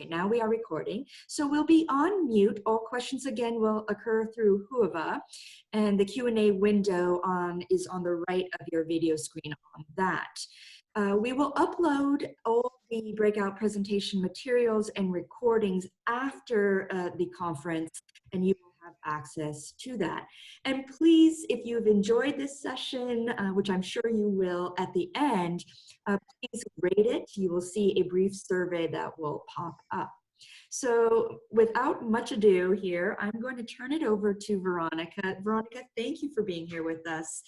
right now we are recording. So we'll be on mute. All questions again will occur through Whoova, and the Q&A window is on the right of your video screen on that. We will upload all the breakout presentation materials and recordings after the conference, and you will have access to that. And please, if you've enjoyed this session, which I'm sure you will at the end, please rate it. You will see a brief survey that will pop up. So without much ado here, I'm going to turn it over to Veronica. Veronica, thank you for being here with us.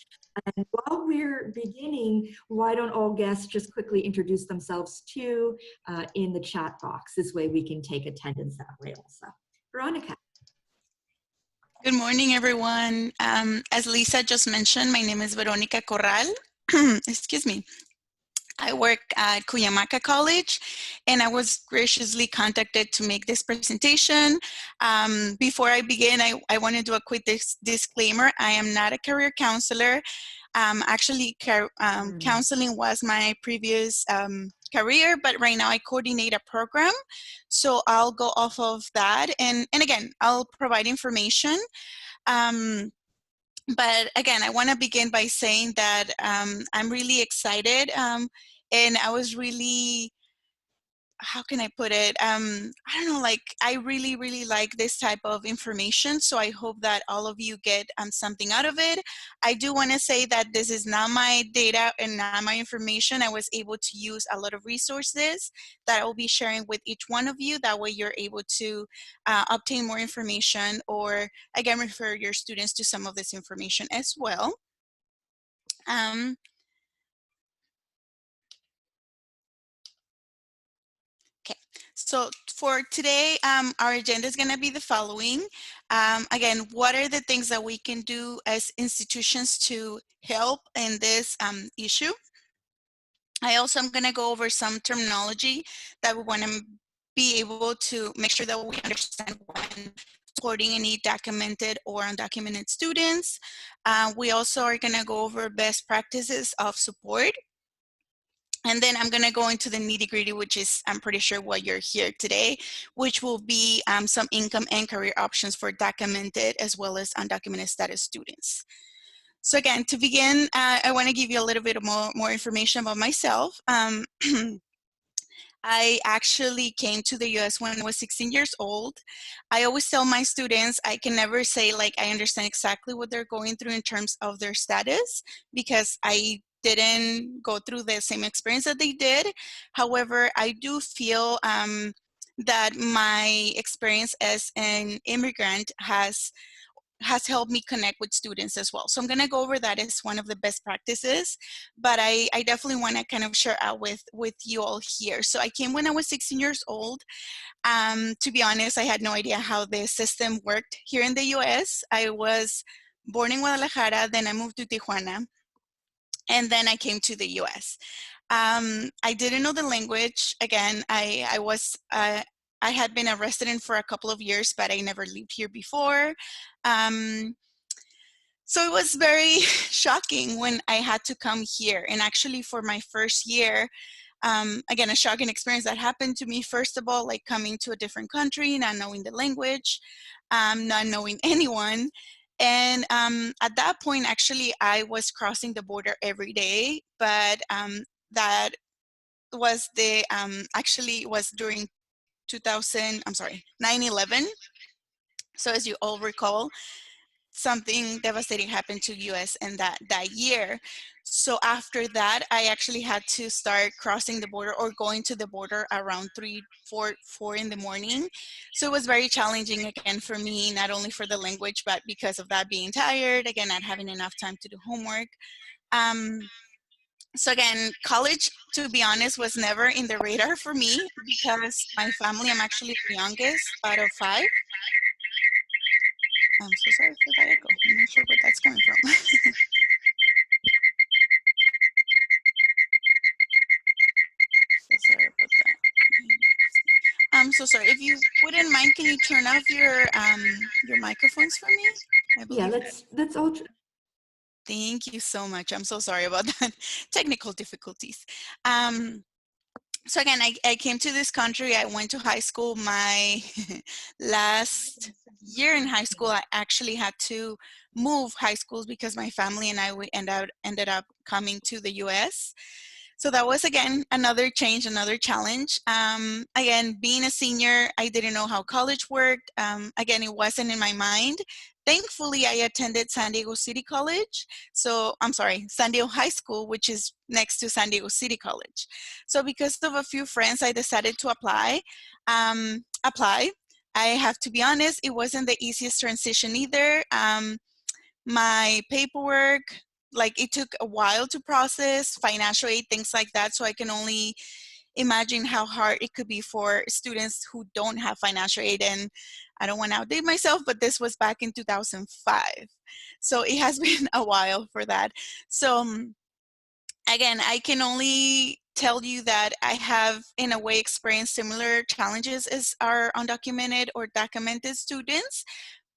And while we're beginning, why don't all guests just quickly introduce themselves too in the chat box? This way we can take attendance that way also. Veronica. Good morning, everyone. As Lisa just mentioned, my name is Veronica Corral. Excuse me. I work at Cuyamaca College, and I was graciously contacted to make this presentation. Before I begin, I want to do a quick disclaimer. I am not a career counselor. Actually, counseling was my previous career, but right now I coordinate a program. So I'll go off of that. And again, I'll provide information. But again, I want to begin by saying that I'm really excited, and I was really, how can I put it? I don't know, like I really, really like this type of information. So I hope that all of you get something out of it. I do want to say that this is not my data and not my information. I was able to use a lot of resources that I will be sharing with each one of you. That way you're able to obtain more information, or again, refer your students to some of this information as well. So for today, our agenda is going to be the following. Again, what are the things that we can do as institutions to help in this issue? I also am going to go over some terminology that we want to be able to make sure that we understand when supporting any DACAmented or undocumented students. We also are going to go over best practices of support. And then I'm going to go into the nitty-gritty, which is, I'm pretty sure, what you're here today, which will be some income and career options for DACAmented as well as undocumented status students. So again, to begin, I want to give you a little bit more information about myself. I actually came to the US when I was 16 years old. I always tell my students I can never say like I understand exactly what they're going through in terms of their status, because I didn't go through the same experience that they did. However, I do feel that my experience as an immigrant has helped me connect with students as well. So I'm going to go over that as one of the best practices, but I definitely want to kind of share out with you all here. So I came when I was 16 years old. To be honest, I had no idea how the system worked here in the US. I was born in Guadalajara, then I moved to Tijuana, and then I came to the US. I didn't know the language. Again, I had been a resident for a couple of years, but I never lived here before. So it was very shocking when I had to come here. And actually for my first year, again, a shocking experience that happened to me. First of all, like coming to a different country, not knowing the language, not knowing anyone. And at that point, actually, I was crossing the border every day, but that was the, actually was during 9/11. So as you all recall, something devastating happened to US in that year. So after that, I actually had to start crossing the border or going to the border around 4 in the morning. So it was very challenging again for me, not only for the language, but because of that being tired, again, not having enough time to do homework. So again, college, to be honest, was never in the radar for me because my family, I'm actually the youngest out of 5. I'm so sorry for that echo. I'm not sure where that's coming from. So sorry about that. I'm so sorry. If you wouldn't mind, can you turn off your microphones for me? Yeah, that's all. Thank you so much. I'm so sorry about that. Technical difficulties. So again, I came to this country. I went to high school. My last year in high school, I actually had to move high schools because my family and I ended up coming to the US. So that was, again, another change, another challenge. Again, being a senior, I didn't know how college worked. Again, it wasn't in my mind. Thankfully, I attended San Diego City College. So I'm sorry, San Diego High School, which is next to San Diego City College. So because of a few friends, I decided to apply. I have to be honest, it wasn't the easiest transition either. My paperwork, like, it took a while to process, financial aid, things like that. So I can only imagine how hard it could be for students who don't have financial aid. And I don't want to outdate myself, but this was back in 2005. So it has been a while for that. So again, I can only tell you that I have, in a way, experienced similar challenges as our undocumented or DACAmented students.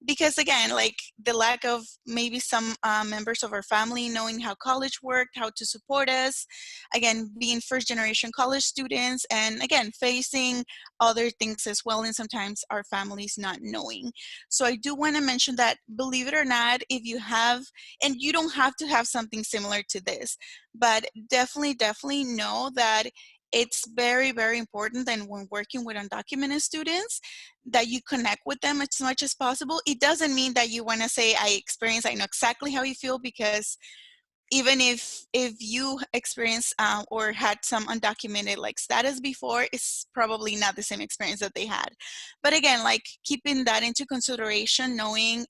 Because again, like, the lack of maybe some members of our family knowing how college worked, how to support us, again, being first generation college students, and again, facing other things as well, and sometimes our families not knowing. So I do want to mention that, believe it or not, if you have, and you don't have to have something similar to this, but definitely know that it's very, very important that when working with undocumented students, that you connect with them as much as possible. It doesn't mean that you want to say, I know exactly how you feel, because even if you experienced or had some undocumented like status before, it's probably not the same experience that they had. But again, like, keeping that into consideration, knowing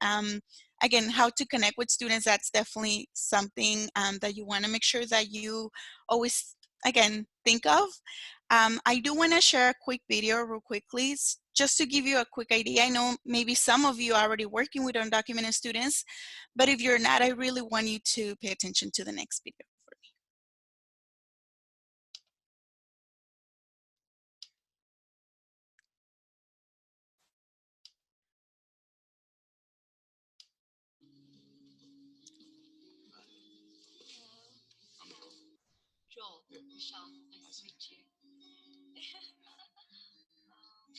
again, how to connect with students, that's definitely something that you want to make sure that you always, again, think of. I do want to share a quick video real quickly, just to give you a quick idea. I know maybe some of you are already working with undocumented students, but if you're not, I really want you to pay attention to the next video for me. Joel, Michelle, nice to meet you.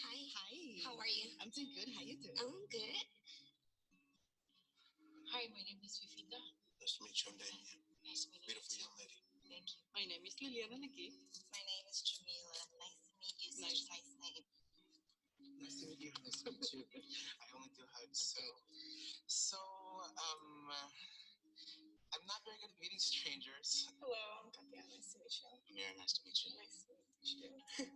Hi. Hi. How are you? I'm doing good. How you doing? I'm good. Hi, my name is Fifita. Nice to meet you. I'm Daniel. Nice to meet you. Beautiful young lady. Thank you. My name is Liliana Naki. My name is Jamila. Nice to meet you. Such a nice name. Nice to meet you. Nice to meet you. I only do hugs, so I'm not very good at meeting strangers. Hello, I'm Katia. Nice to meet you. Amira, nice to meet you. Nice to meet you.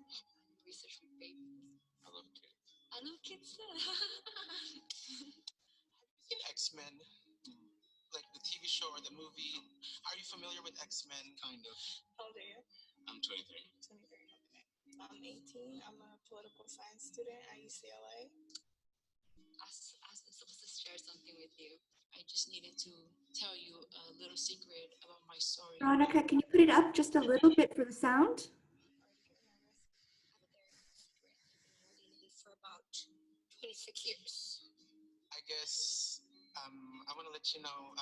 Research with babies. I love kids. I love kids too. Have you seen X-Men? Like the TV show or the movie? Are you familiar with X-Men? Kind of. How old are you? I'm 23. 23, okay. I'm 18. I'm a political science student at UCLA. I was supposed to share something with you. I just needed to tell you a little secret about my story. Veronica, can you put it up just a little bit for the sound? For about 26 years. I guess I want to let you know.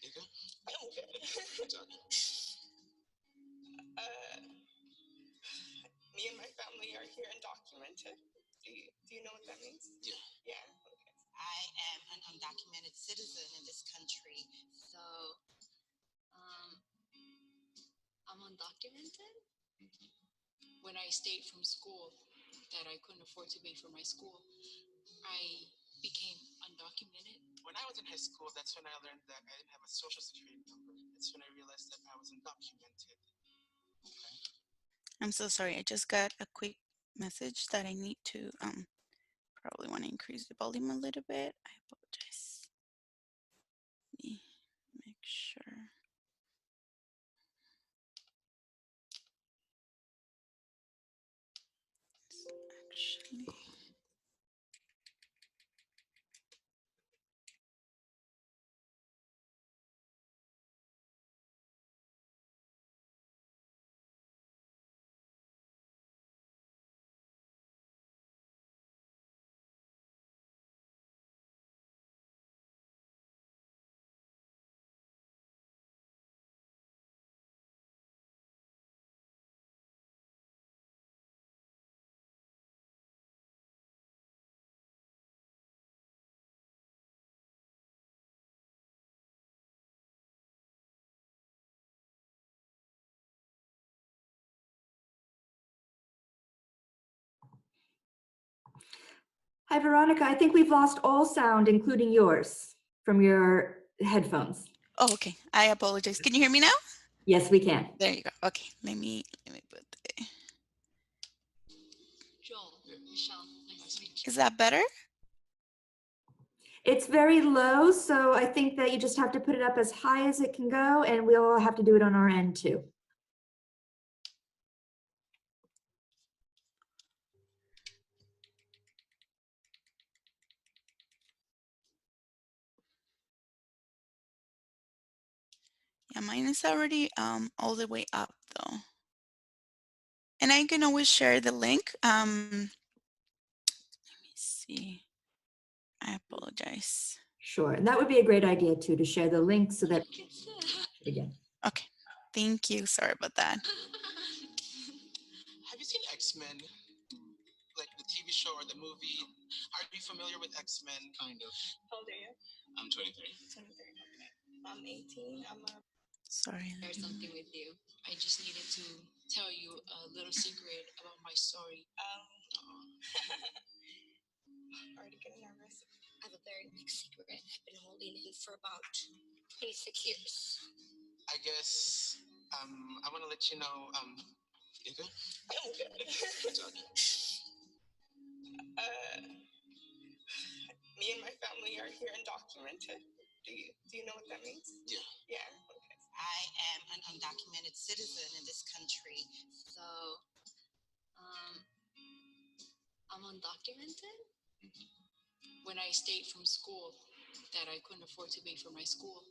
You good? I'm good. Me and my family are here undocumented. Do you know what that means? Yeah. Yeah. Okay. I am an undocumented citizen in this country, so I'm undocumented. When I stayed from school, that I couldn't afford to pay for my school, I became undocumented. When I was in high school, that's when I learned that I didn't have a social security number. That's when I realized that I was undocumented. Okay. I'm so sorry. I just got a quick message that I need to probably want to increase the volume a little bit. I apologize. Let me make sure. It's actually Hi, Veronica. I think we've lost all sound, including yours, from your headphones. Oh, okay. I apologize. Can you hear me now? Yes, we can. There you go. Okay, let me put the... Is that better? It's very low, so I think that you just have to put it up as high as it can go, and we'll have to do it on our end too. Yeah, mine is already all the way up though. And I can always share the link. Let me see. I apologize. Sure, and that would be a great idea too, to share the link so that again. Okay, thank you. Sorry about that. Have you seen X-Men? Like the TV show or the movie? Are you familiar with X-Men? Kind of. How old are you? I'm 23. 23, okay. I'm 18. Sorry. Share something with you. I just needed to tell you a little secret about my story. Already getting nervous. I have a very big secret I've been holding in for about 26 years. I guess I want to let you know. You good? I'm good. Me and my family are here undocumented. Do you know what that means? Yeah. Yeah. Okay. I am an undocumented citizen in this country. So, I'm undocumented. When I stayed from school, that I couldn't afford to pay for my school,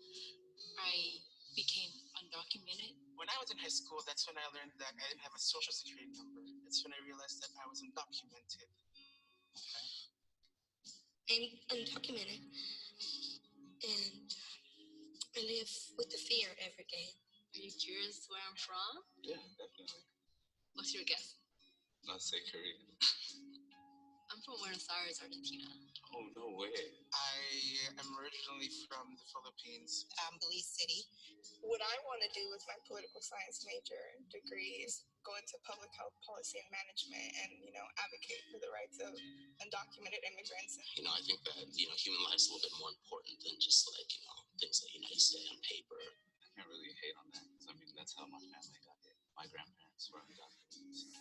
I became undocumented. When I was in high school, that's when I learned that I didn't have a social security number. That's when I realized that I was undocumented. Okay. I'm undocumented, and I live with the fear every day. Are you curious where I'm from? Yeah, definitely. What's your guess? Not say Korea. I'm from Buenos Aires, Argentina. Oh, no way. I am originally from the Philippines. Belize City. What I want to do with my political science major degree is go into public health policy and management and, advocate for the rights of undocumented immigrants. I think that, human life is a little bit more important than just like, things that say on paper. I can't really hate on that because, that's how my family got it. My grandparents were undocumented. So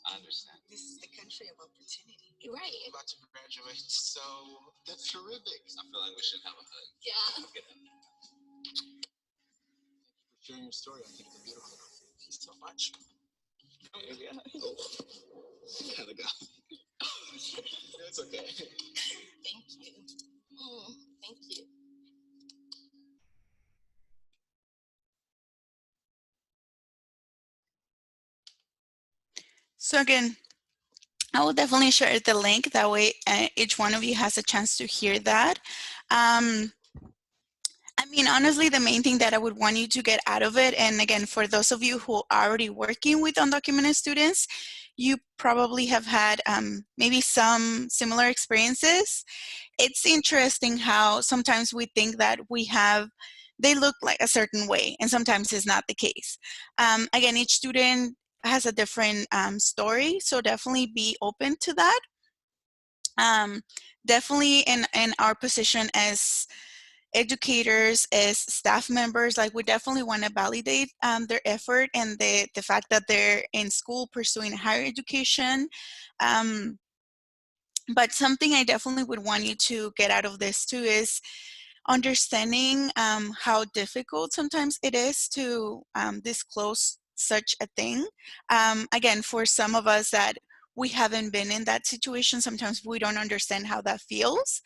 I understand. This is the country of opportunity. You're right. I'm about to graduate, so that's terrific. I feel like we should have a hug. Yeah. Okay. Thank you for sharing your story. I think it's beautiful. Thank you so much. Oh, maybe gotta go. It's okay. Thank you. Thank you. So again, I will definitely share the link. That way each one of you has a chance to hear that. Honestly, the main thing that I would want you to get out of it, and again, for those of you who are already working with undocumented students, you probably have had maybe some similar experiences. It's interesting how sometimes we think that they look like a certain way, and sometimes it's not the case. Again, each student has a different story, so definitely be open to that. Definitely in our position as educators, as staff members, like we definitely want to validate their effort and the fact that they're in school pursuing higher education. But something I definitely would want you to get out of this too is understanding how difficult sometimes it is to disclose such a thing. Again, for some of us that we haven't been in that situation, sometimes we don't understand how that feels.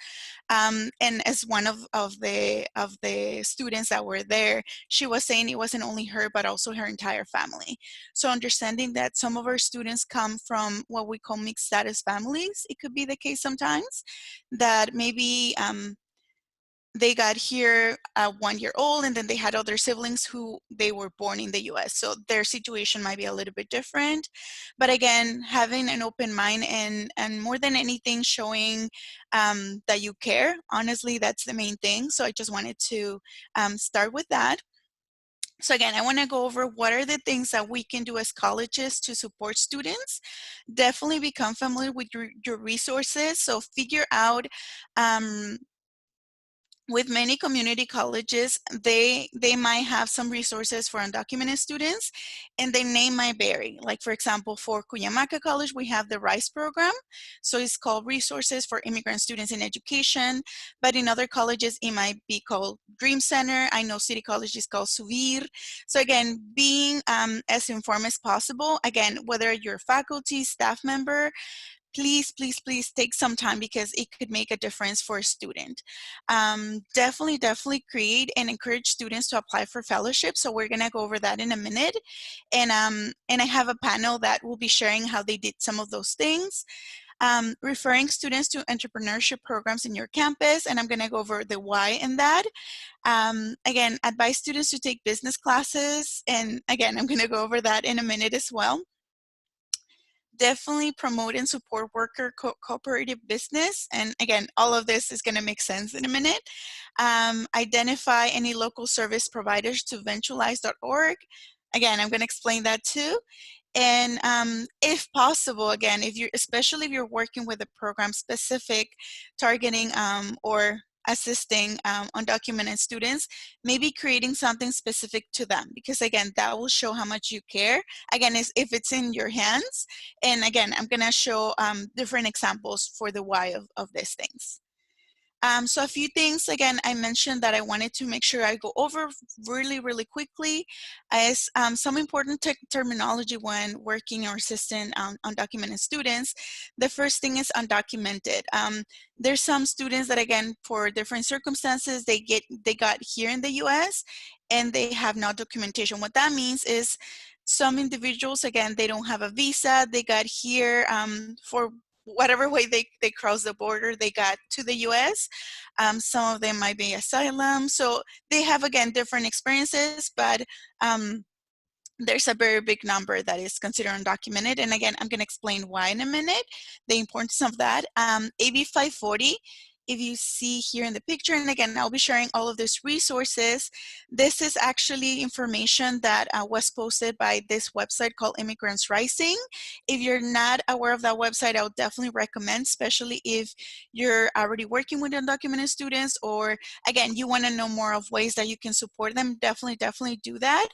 And as one of the students that were there, she was saying it wasn't only her, but also her entire family. So understanding that some of our students come from what we call mixed status families, it could be the case sometimes that maybe they got here at 1 year old and then they had other siblings who they were born in the US. So their situation might be a little bit different. But again, having an open mind and more than anything showing that you care, honestly, that's the main thing. So I just wanted to start with that. So again, I want to go over what are the things that we can do as colleges to support students. Definitely become familiar with your resources. So figure out, with many community colleges, they might have some resources for undocumented students, and their name might vary. Like for example, for Cuyamaca College, we have the RISE program. So it's called Resources for Immigrant Students in Education. But in other colleges, it might be called Dream Center. I know City College is called Subir. So again, being as informed as possible. Again, whether you're faculty, staff member, please, please, please take some time because it could make a difference for a student. Definitely create and encourage students to apply for fellowships. So we're gonna go over that in a minute. And I have a panel that will be sharing how they did some of those things. Referring students to entrepreneurship programs in your campus, and I'm gonna go over the why in that. Again, advise students to take business classes, and again, I'm gonna go over that in a minute as well. Definitely promote and support worker cooperative business. And again, all of this is going to make sense in a minute. Identify any local service providers to eventualize.org. Again, I'm going to explain that too. And if possible, again, especially if you're working with a program specific targeting or assisting undocumented students, maybe creating something specific to them, because again, that will show how much you care. Again, if it's in your hands. And again, I'm gonna show different examples for the why of these things. So a few things, again, I mentioned that I wanted to make sure I go over really quickly as some important terminology when working or assisting undocumented students. The first thing is undocumented. There's some students that, again, for different circumstances, they got here in the US and they have no documentation. What that means is some individuals, again, they don't have a visa, they got here for whatever way they crossed the border, they got to the US. Some of them might be asylum. So they have, again, different experiences, but there's a very big number that is considered undocumented. And again, I'm gonna explain why in a minute, the importance of that. AB 540, if you see here in the picture, and again, I'll be sharing all of these resources. This is actually information that was posted by this website called Immigrants Rising. If you're not aware of that website, I would definitely recommend, especially if you're already working with undocumented students, or again, you wanna know more of ways that you can support them, definitely do that.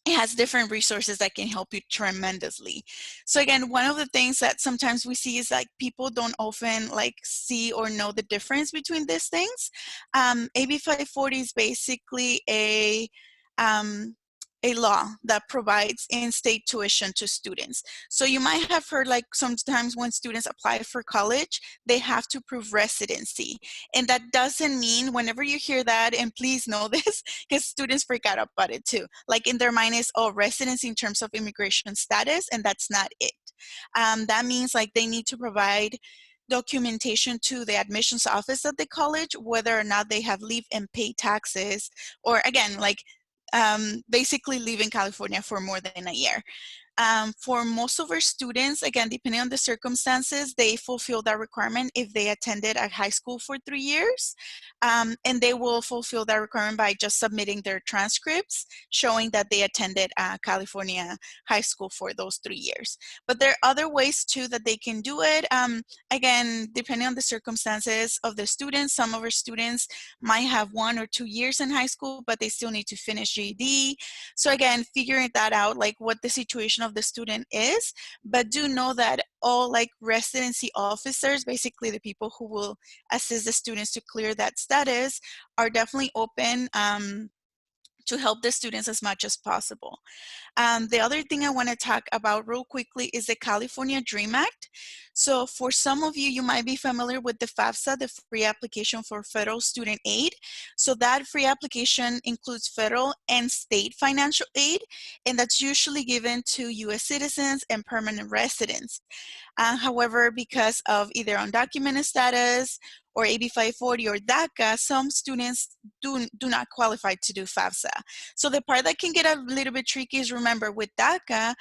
It has different resources that can help you tremendously. So again, one of the things that sometimes we see is like people don't often like see or know the difference between these things. AB 540 is basically a law that provides in-state tuition to students. So you might have heard like sometimes when students apply for college, they have to prove residency. And that doesn't mean, whenever you hear that, and please know this, because students freak out about it too. Like in their mind is, oh, residency in terms of immigration status, and that's not it. That means like they need to provide documentation to the admissions office at the college, whether or not they have lived and paid taxes, or again, like basically live in California for more than a year. For most of our students, again, depending on the circumstances, they fulfill that requirement if they attended a high school for 3 years. And they will fulfill that requirement by just submitting their transcripts showing that they attended California high school for those 3 years. But there are other ways too that they can do it. Again, depending on the circumstances of the students, some of our students might have 1 or 2 years in high school, but they still need to finish GED. So again, figuring that out, like what the situation of the student is, but do know that all like residency officers, basically the people who will assist the students to clear that status, are definitely open to help the students as much as possible. The other thing I want to talk about real quickly is the California DREAM Act. So for some of you, you might be familiar with the FAFSA, the free application for federal student aid. So that free application includes federal and state financial aid, and that's usually given to US citizens and permanent residents. However, because of either undocumented status or AB 540 or DACA, some students do not qualify to do FAFSA. So the part that can get a little bit tricky is, remember, with DACA,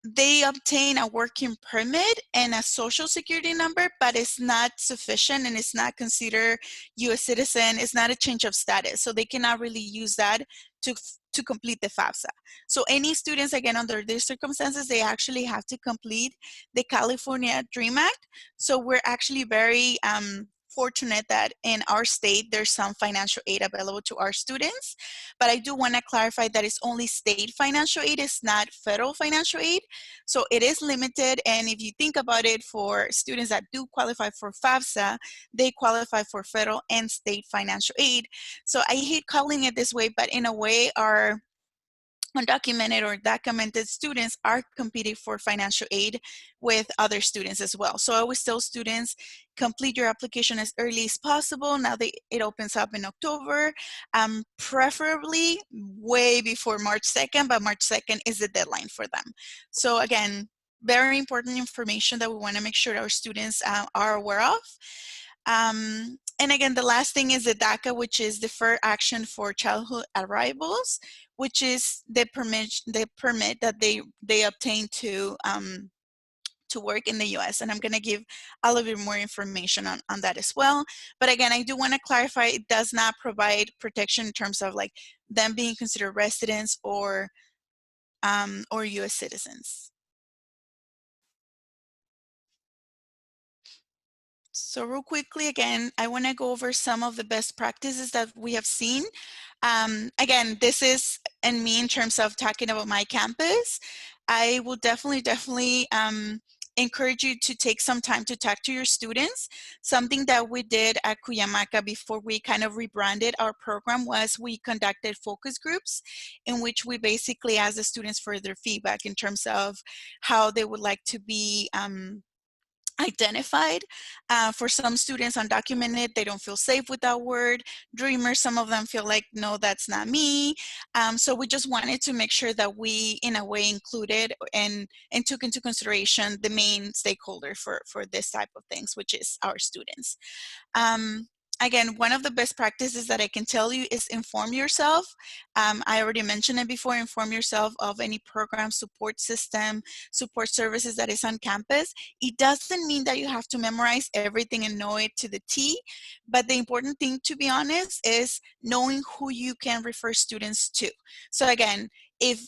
they obtain a working permit and a social security number, but it's not sufficient and it's not considered U.S. citizen. It's not a change of status. So they cannot really use that to complete the FAFSA. So any students, again, under these circumstances, they actually have to complete the California Dream Act. So we're actually very fortunate that in our state, there's some financial aid available to our students. But I do want to clarify that it's only state financial aid, it's not federal financial aid. So it is limited. And if you think about it, for students that do qualify for FAFSA, they qualify for federal and state financial aid. So I hate calling it this way, but in a way, our undocumented or DACAmented students are competing for financial aid with other students as well. So I always tell students, complete your application as early as possible. Now it opens up in October, preferably way before March 2nd, but March 2nd is the deadline for them. So again, very important information that we want to make sure our students are aware of. And again, the last thing is the DACA, which is Deferred Action for Childhood Arrivals, which is the permit that they obtain to work in the U.S. And I'm going to give a little bit more information on that as well. But again, I do want to clarify, it does not provide protection in terms of like them being considered residents or U.S. citizens. So real quickly, again, I want to go over some of the best practices that we have seen. Again, this is and me in terms of talking about my campus. I will definitely encourage you to take some time to talk to your students. Something that we did at Cuyamaca before we kind of rebranded our program was we conducted focus groups in which we basically asked the students for their feedback in terms of how they would like to be identified. For some students, undocumented, they don't feel safe with that word. Dreamers, some of them feel like, no, that's not me. So we just wanted to make sure that we, in a way, included and took into consideration the main stakeholder for this type of things, which is our students. Again, one of the best practices that I can tell you is inform yourself. I already mentioned it before, inform yourself of any program, support system, support services that is on campus. It doesn't mean that you have to memorize everything and know it to the T, but the important thing, to be honest, is knowing who you can refer students to. So again, if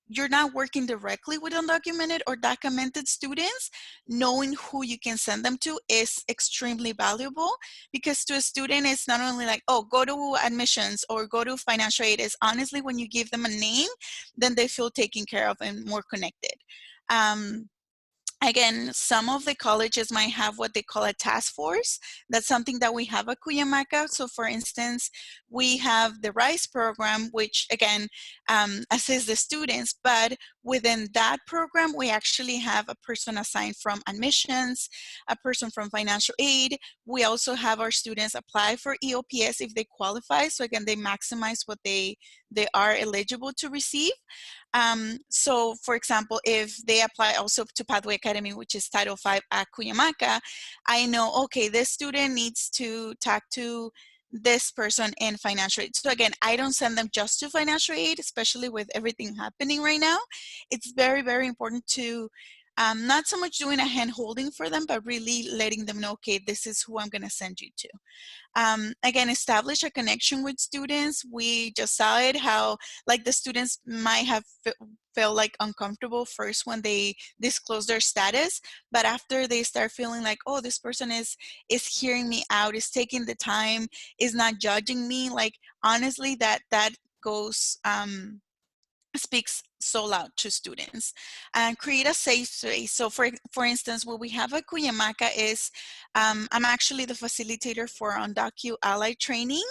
you're not working directly with undocumented or DACAmented students, knowing who you can send them to is extremely valuable, because to a student, it's not only like, oh, go to admissions or go to financial aid. It's honestly, when you give them a name, then they feel taken care of and more connected. Again, some of the colleges might have what they call a task force. That's something that we have at Cuyamaca. So for instance, we have the RISE program, which again, assists the students, but within that program, we actually have a person assigned from admissions, a person from financial aid. We also have our students apply for EOPS if they qualify. So again, they maximize what they are eligible to receive. So for example, if they apply also to Pathway Academy, which is Title V at Cuyamaca, I know, okay, this student needs to talk to this person in financial aid. So again, I don't send them just to financial aid, especially with everything happening right now. It's very, very important to not so much doing a hand holding for them, but really letting them know, okay, this is who I'm going to send you to. Again, establish a connection with students. We just saw it, how like the students might have felt like uncomfortable first when they disclose their status, but after they start feeling like, oh, this person is hearing me out, is taking the time, is not judging me, like honestly, that goes speaks so loud to students. And create a safe space. So for instance, what we have at Cuyamaca is, I'm actually the facilitator for Undocu Ally training.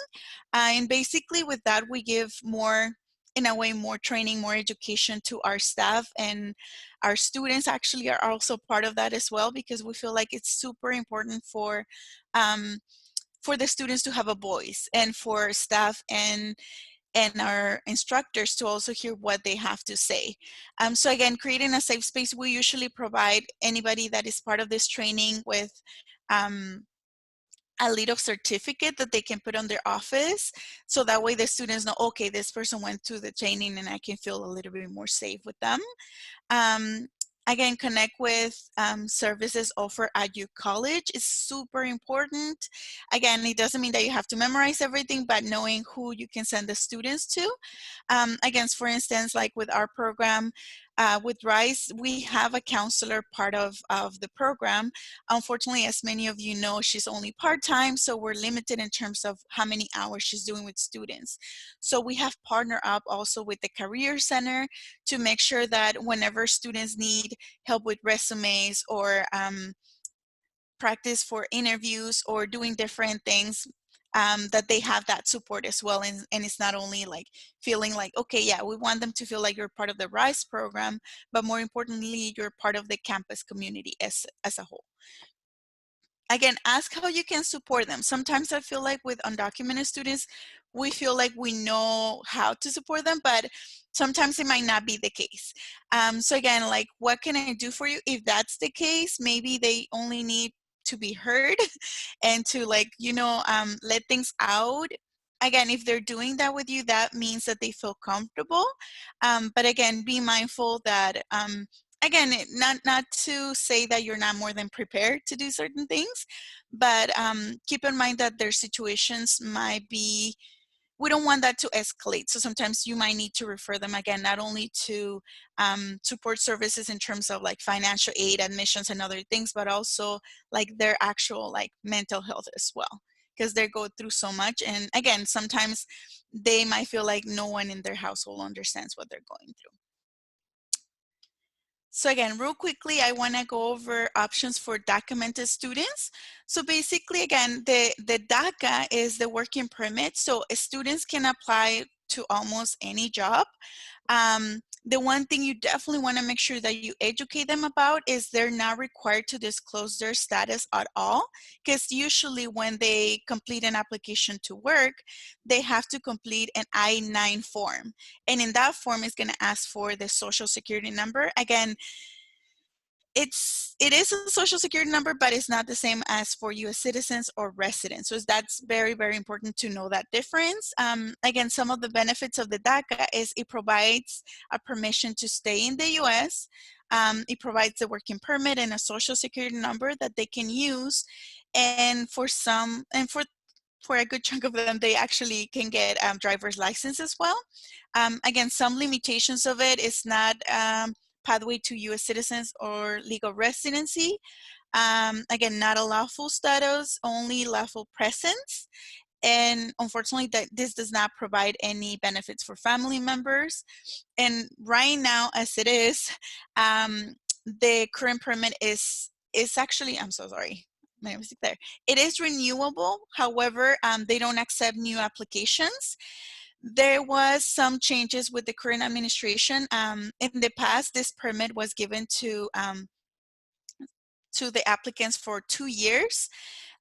And basically with that, we give more, in a way, more training, more education to our staff, and our students actually are also part of that as well, because we feel like it's super important for the students to have a voice, and for staff and our instructors to also hear what they have to say. So again, creating a safe space, we usually provide anybody that is part of this training with a little certificate that they can put on their office. So that way the students know, okay, this person went to the training and I can feel a little bit more safe with them. Again, connect with services offered at your college is super important. Again, it doesn't mean that you have to memorize everything, but knowing who you can send the students to. Again, for instance, like with our program, with RISE, we have a counselor part of the program. Unfortunately, as many of you know, she's only part-time, so we're limited in terms of how many hours she's doing with students. So we have partnered up also with the Career Center to make sure that whenever students need help with resumes or practice for interviews or doing different things, that they have that support as well. And it's not only like feeling like, okay, yeah, we want them to feel like you're part of the RISE program, but more importantly, you're part of the campus community as a whole. Again, ask how you can support them. Sometimes I feel like with undocumented students, we feel like we know how to support them, but sometimes it might not be the case. So again, like, what can I do for you? If that's the case, maybe they only need to be heard and to, like, you know, let things out. Again, if they're doing that with you, that means that they feel comfortable. But again, be mindful that, again, not to say that you're not more than prepared to do certain things, but keep in mind that their situations might be, we don't want that to escalate. So sometimes you might need to refer them again, not only to support services in terms of like financial aid, admissions, and other things, but also like their actual like mental health as well, because they go through so much. And again, sometimes they might feel like no one in their household understands what they're going through. So again, real quickly, I want to go over options for DACAmented students. So basically, again, the DACA is the working permit. So students can apply to almost any job. The one thing you definitely want to make sure that you educate them about is they're not required to disclose their status at all, because usually when they complete an application to work, they have to complete an I-9 form. And in that form, it's going to ask for the social security number. Again, it is a social security number, but it's not the same as for U.S. citizens or residents. So that's very, very important to know that difference. Again, some of the benefits of the DACA is it provides a permission to stay in the U.S. It provides a working permit and a social security number that they can use. And for some, and for a good chunk of them, they actually can get driver's license as well. Again, some limitations of it is not pathway to U.S. citizens or legal residency. Again, not a lawful status, only lawful presence. And unfortunately, this does not provide any benefits for family members. And right now, as it is, the current permit is actually, I'm so sorry, my mistake there. It is renewable. However, they don't accept new applications. There was some changes with the current administration. In the past, this permit was given to the applicants for 2 years.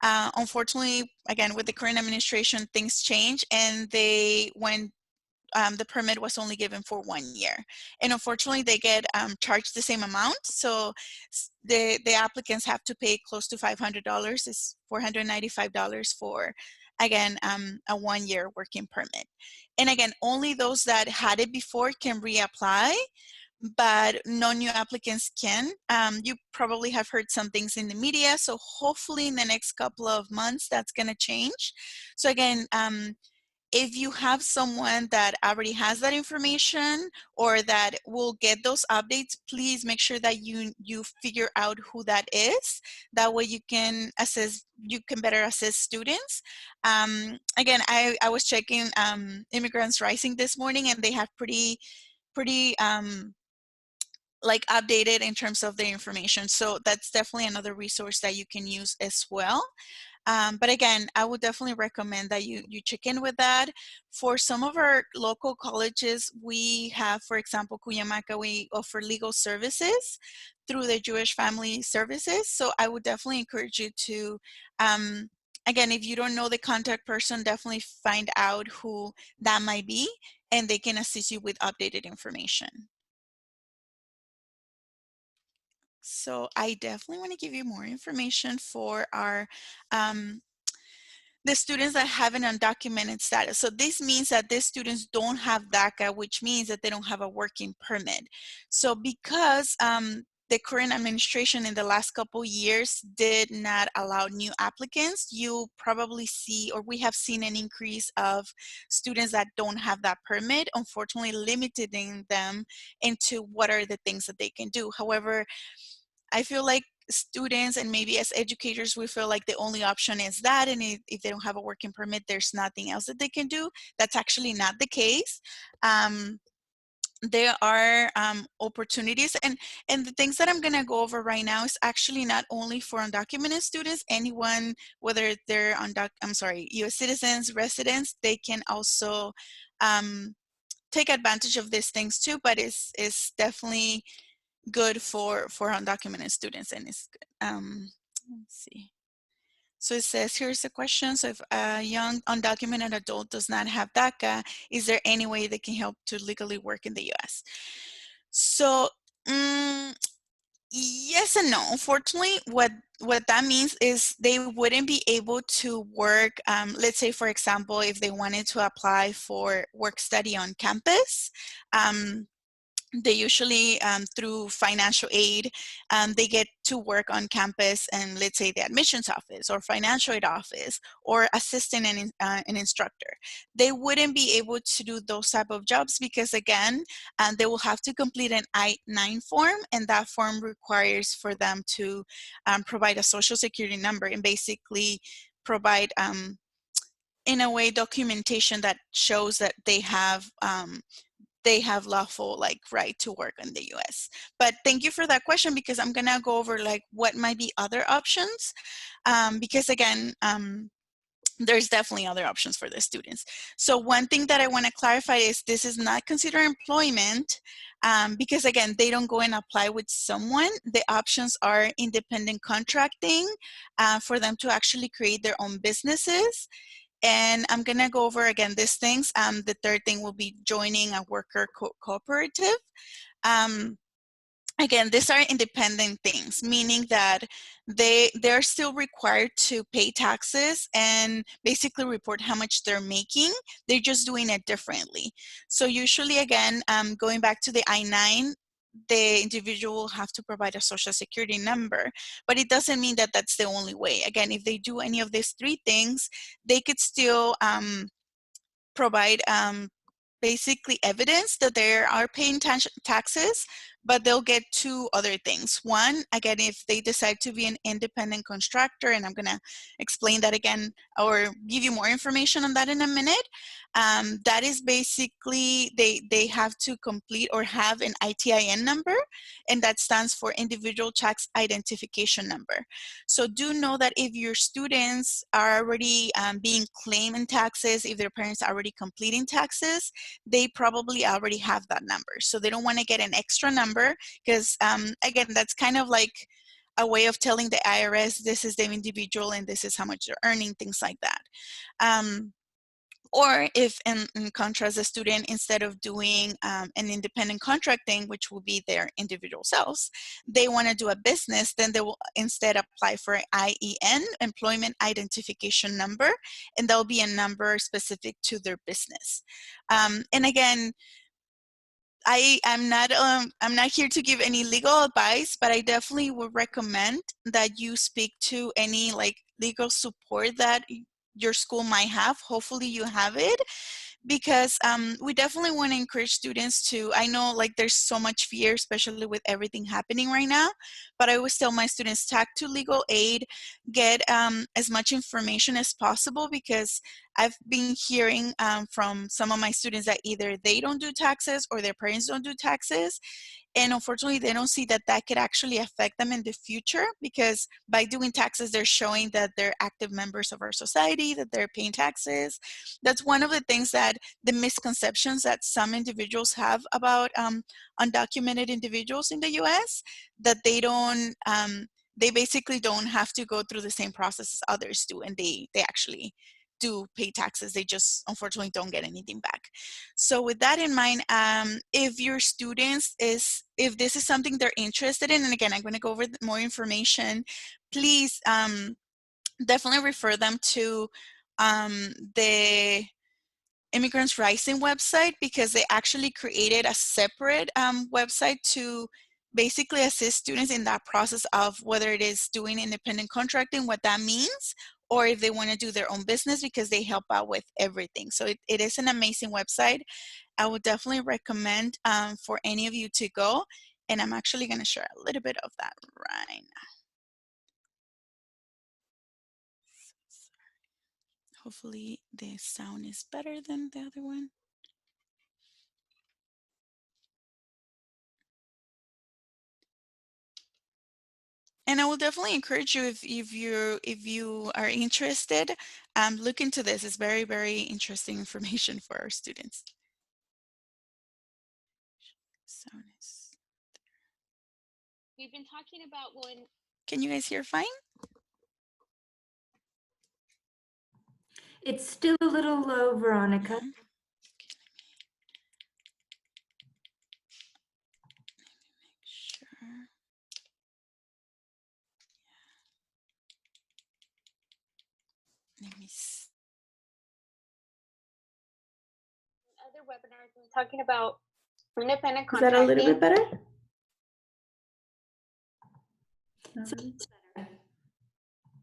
Unfortunately, again, with the current administration, things change, and they went the permit was only given for 1 year. And unfortunately, they get charged the same amount. So the applicants have to pay close to $500. It's $495 for, again, a 1 year working permit. And again, only those that had it before can reapply, but no new applicants can. You probably have heard some things in the media. So hopefully in the next couple of months, that's going to change. So again, if you have someone that already has that information or that will get those updates, please make sure that you figure out who that is. That way you can better assess students. Again, I was checking Immigrants Rising this morning, and they have pretty like updated in terms of their information. So that's definitely another resource that you can use as well. But again, I would definitely recommend that you check in with that. For some of our local colleges, we have, for example, Cuyamaca, we offer legal services through the Jewish Family Services. So I would definitely encourage you to, again, if you don't know the contact person, definitely find out who that might be, and they can assist you with updated information. So I definitely want to give you more information for our the students that have an undocumented status. So this means that these students don't have DACA, which means that they don't have a working permit. So because the current administration in the last couple years did not allow new applicants, you probably see, or we have seen an increase of students that don't have that permit, unfortunately limiting them into what are the things that they can do. However, I feel like students and maybe as educators, we feel like the only option is that, and if they don't have a working permit, there's nothing else that they can do. That's actually not the case. There are opportunities, and the things that I'm going to go over right now is actually not only for undocumented students. Anyone, whether they're US citizens, residents, they can also take advantage of these things too, but it's definitely good for undocumented students. And it's let's see. So it says, here's the question. So if a young undocumented adult does not have DACA, is there any way they can help to legally work in the US? So yes and no. Unfortunately, what that means is they wouldn't be able to work, let's say, for example, if they wanted to apply for work study on campus, they usually, through financial aid, they get to work on campus, and let's say the admissions office or financial aid office or assisting an instructor. They wouldn't be able to do those type of jobs because, again, they will have to complete an I-9 form, and that form requires for them to provide a social security number and basically provide, in a way, documentation that shows that they have lawful right to work in the US. But thank you for that question, because I'm gonna go over what might be other options, because again, there's definitely other options for the students. So one thing that I want to clarify is this is not considered employment, because again, they don't go and apply with someone. The options are independent contracting, for them to actually create their own businesses. And I'm gonna go over again these things. The third thing will be joining a worker cooperative. Again, these are independent things, meaning that they're still required to pay taxes and basically report how much they're making. They're just doing it differently. So usually, again, going back to the I-9, the individual will have to provide a social security number, but it doesn't mean that that's the only way. Again, if they do any of these three things, they could still provide basically evidence that they are paying taxes, but they'll get two other things. One, again, if they decide to be an independent contractor, and I'm gonna explain that again or give you more information on that in a minute, that is basically they have to complete or have an ITIN number, and that stands for Individual Tax Identification Number. So do know that if your students are already being claimed in taxes, if their parents are already completing taxes, they probably already have that number. So they don't want to get an extra number because, again, that's kind of like a way of telling the IRS this is the individual and this is how much they're earning, things like that. Or if, in contrast, the student, instead of doing an independent contracting, which will be their individual selves, they want to do a business, then they will instead apply for an IEN, Employment Identification Number, and there'll be a number specific to their business. And again, I'm not here to give any legal advice, but I definitely would recommend that you speak to any legal support that your school might have. Hopefully you have it, because we definitely want to encourage students to, I know there's so much fear, especially with everything happening right now, but I always tell my students, talk to legal aid, get as much information as possible, because I've been hearing from some of my students that either they don't do taxes or their parents don't do taxes. And unfortunately, they don't see that that could actually affect them in the future, because by doing taxes, they're showing that they're active members of our society, that they're paying taxes. That's one of the things that the misconceptions that some individuals have about undocumented individuals in the US, that they don't, they basically don't have to go through the same process as others do, and they actually do pay taxes. They just unfortunately don't get anything back. So with that in mind, if your students if this is something they're interested in, and again, I'm going to go over more information, please definitely refer them to the Immigrants Rising website, because they actually created a separate website to basically assist students in that process of whether it is doing independent contracting, what that means, or if they want to do their own business, because they help out with everything. So it is an amazing website. I would definitely recommend for any of you to go. And I'm actually going to share a little bit of that right now. Hopefully the sound is better than the other one. And I will definitely encourage you, if you are interested, look into this. It's very, very interesting information for our students. Sound is... We've been talking about when. Can you guys hear fine? It's still a little low, Veronica. Okay, make sure. Let me see. Other webinars, we're talking about independent Is that a little bit better?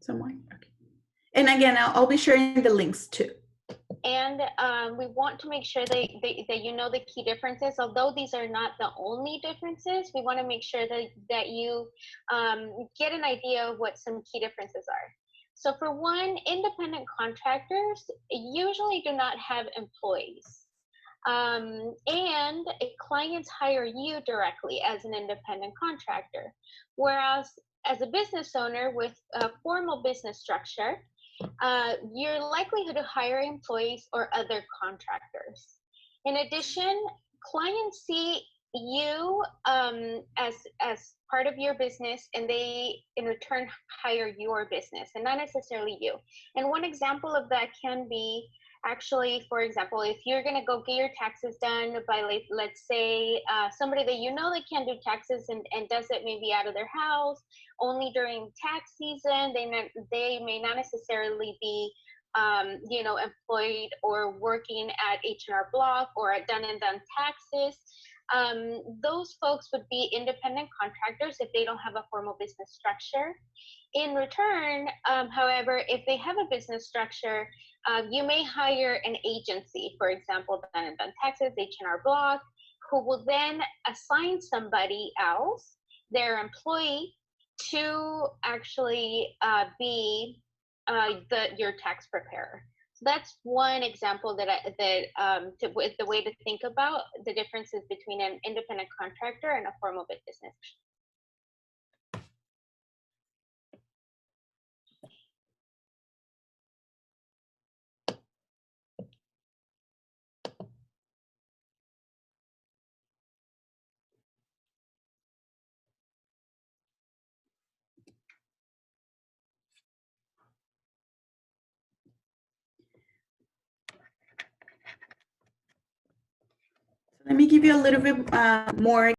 Somewhere. Okay. And again, I'll be sharing the links too. And we want to make sure that you know the key differences. Although these are not the only differences, we want to make sure that you get an idea of what some key differences are. So for one, independent contractors usually do not have employees. And clients hire you directly as an independent contractor. Whereas as a business owner with a formal business structure, your likelihood to hire employees or other contractors. In addition, clients see you as part of your business, and they in return hire your business and not necessarily you. And one example of that can be, actually, for example, if you're going to go get your taxes done by, let's say, somebody that you know that can do taxes and does it maybe out of their house only during tax season, they may not necessarily be employed or working at H&R Block or at Dun and Dun Taxes. Those folks would be independent contractors if they don't have a formal business structure. In return, however, if they have a business structure, you may hire an agency, for example, Dun and Dun Taxes, H&R Block, who will then assign somebody else, their employee, to actually be your tax preparer. So that's one example with the way to think about the differences between an independent contractor and a formal business. Let me give you a little bit more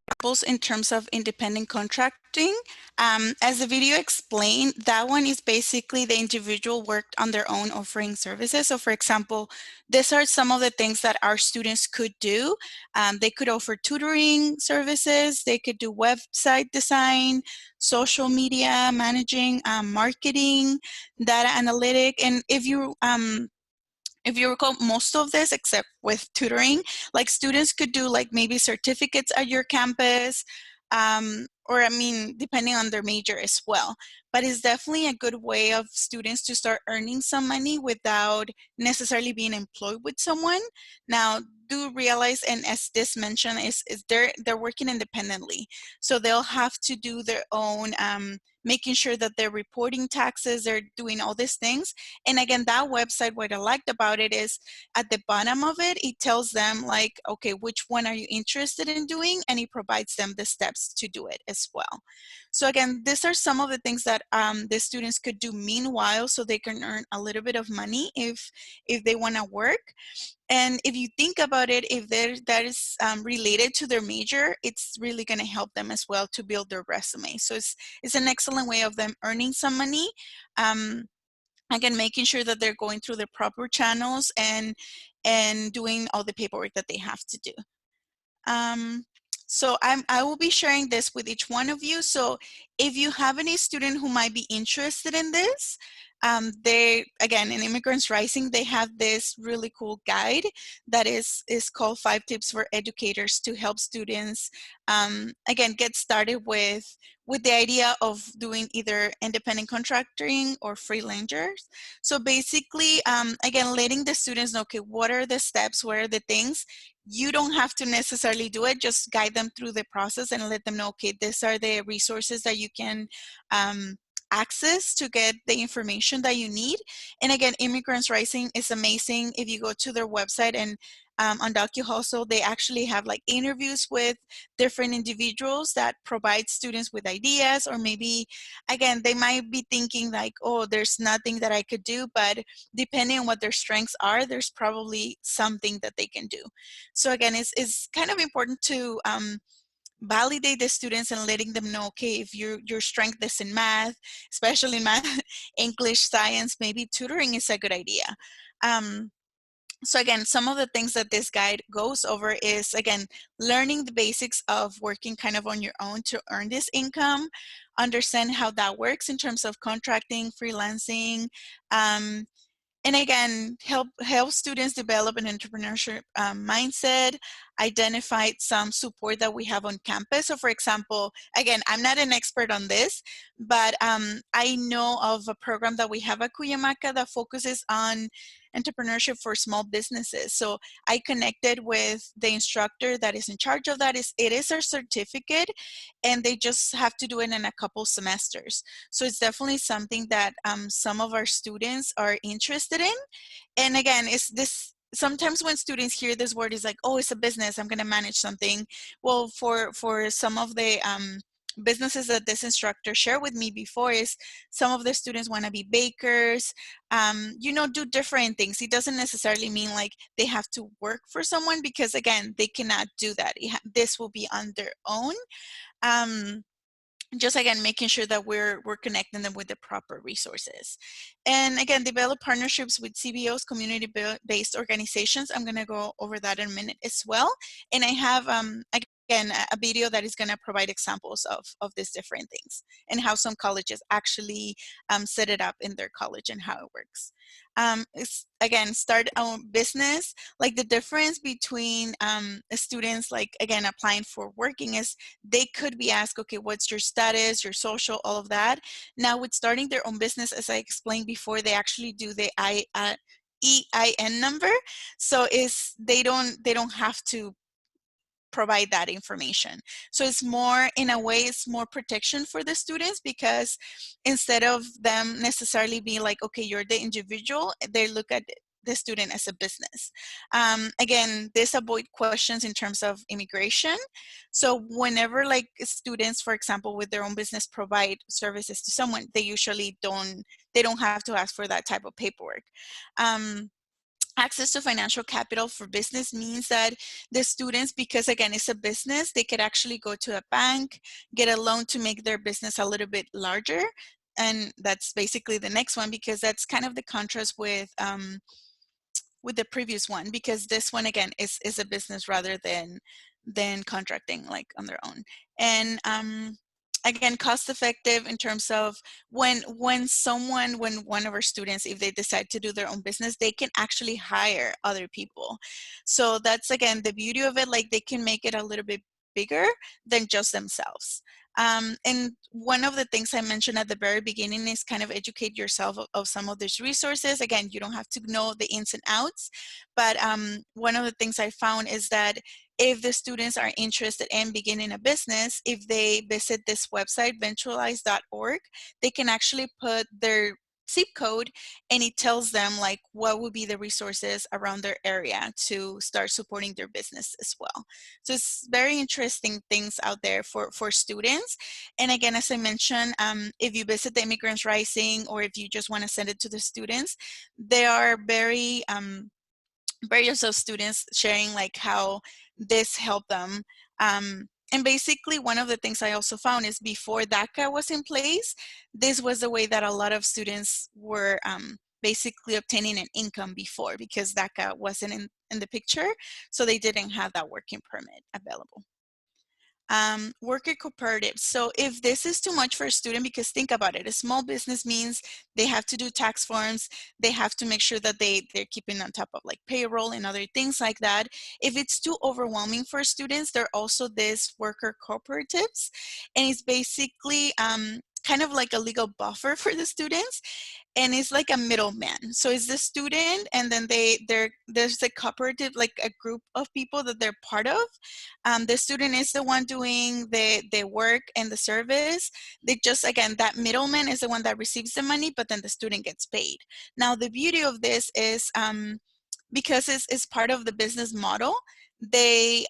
in terms of independent contracting. As the video explained, that one is basically the individual worked on their own offering services. So for example, these are some of the things that our students could do. They could offer tutoring services, they could do website design, social media managing, marketing, data analytic. And if you recall, most of this, except with tutoring, like students could do like maybe certificates at your campus, or I mean, depending on their major as well. But it's definitely a good way of students to start earning some money without necessarily being employed with someone. Now, do realize, and as this mentioned, is they're working independently. So they'll have to do their own, making sure that they're reporting taxes, they're doing all these things. And again, that website, what I liked about it is at the bottom of it, it tells them like, okay, which one are you interested in doing? And it provides them the steps to do it as well. So again, these are some of the things that the students could do meanwhile, so they can earn a little bit of money if they want to work. And if you think about it, if that is related to their major, it's really going to help them as well to build their resume. So it's an excellent way of them earning some money. Again, making sure that they're going through the proper channels and doing all the paperwork that they have to do. So I will be sharing this with each one of you. So if you have any student who might be interested in this, they, again, in Immigrants Rising, they have this really cool guide that is called 5 Tips for Educators to help students, again, get started with the idea of doing either independent contracting or freelancers. So basically, again, letting the students know, okay, what are the steps, what are the things. You don't have to necessarily do it, just guide them through the process and let them know, okay, these are the resources that you can access to get the information that you need. And again, Immigrants Rising is amazing. If you go to their website and on DocuHustle, they actually have like interviews with different individuals that provide students with ideas, or maybe, again, they might be thinking like, oh, there's nothing that I could do, but depending on what their strengths are, there's probably something that they can do. So again, it's kind of important to validate the students and letting them know, okay, if your strength is in math, especially in math, English, science, maybe tutoring is a good idea. So again, some of the things that this guide goes over is, again, learning the basics of working kind of on your own to earn this income, understand how that works in terms of contracting, freelancing, and again, help students develop an entrepreneurship mindset, identify some support that we have on campus. So for example, again, I'm not an expert on this, but I know of a program that we have at Cuyamaca that focuses on entrepreneurship for small businesses. So I connected with the instructor that is in charge of that. It is a certificate, and they just have to do it in a couple semesters. So it's definitely something that some of our students are interested in. And again, it's this, sometimes when students hear this word, is like, oh, it's a business, I'm going to manage something. Well, for some of the businesses that this instructor shared with me before, is some of the students want to be bakers, you know, do different things. It doesn't necessarily mean like they have to work for someone, because again, they cannot do that. This will be on their own. Just again, making sure that we're connecting them with the proper resources. And again, develop partnerships with CBOs, community-based organizations. I'm going to go over that in a minute as well. And I have, again, a video that is going to provide examples of these different things and how some colleges actually set it up in their college and how it works. Again, start a business. Like the difference between students, like again, applying for working, is they could be asked, okay, what's your status, your social, all of that. Now with starting their own business, as I explained before, they actually do the EIN number. So they don't have to provide that information. So it's more, in a way, it's more protection for the students, because instead of them necessarily being like, okay, you're the individual, they look at the student as a business. Again, this avoid questions in terms of immigration. So whenever like students, for example, with their own business provide services to someone, they usually don't have to ask for that type of paperwork. Access to financial capital for business means that the students, because again, it's a business, they could actually go to a bank, get a loan to make their business a little bit larger. And that's basically the next one, because that's kind of the contrast with the previous one, because this one again is a business rather than contracting like on their own. And again, cost effective in terms of when one of our students, if they decide to do their own business, they can actually hire other people. So that's again the beauty of it, like they can make it a little bit bigger than just themselves. And one of the things I mentioned at the very beginning is kind of educate yourself of some of these resources. Again, you don't have to know the ins and outs, but one of the things I found is that if the students are interested in beginning a business, if they visit this website, venturalize.org, they can actually put their zip code, and it tells them like what would be the resources around their area to start supporting their business as well. So it's very interesting things out there for students. And again, as I mentioned, if you visit the Immigrants Rising, or if you just want to send it to the students, they are very various of students sharing like how this helped them. And basically one of the things I also found is before DACA was in place, this was the way that a lot of students were basically obtaining an income before, because DACA wasn't in the picture. So they didn't have that working permit available. Worker cooperative. So if this is too much for a student, because think about it, a small business means they have to do tax forms, they have to make sure that they're keeping on top of like payroll and other things like that. If it's too overwhelming for students, there are also these worker cooperatives, and it's basically kind of like a legal buffer for the students, and it's like a middleman. So it's the student, and then there's a cooperative, like a group of people that they're part of. The student is the one doing the work and the service. They just, again, that middleman is the one that receives the money, but then the student gets paid. Now, the beauty of this is because it's part of the business model, they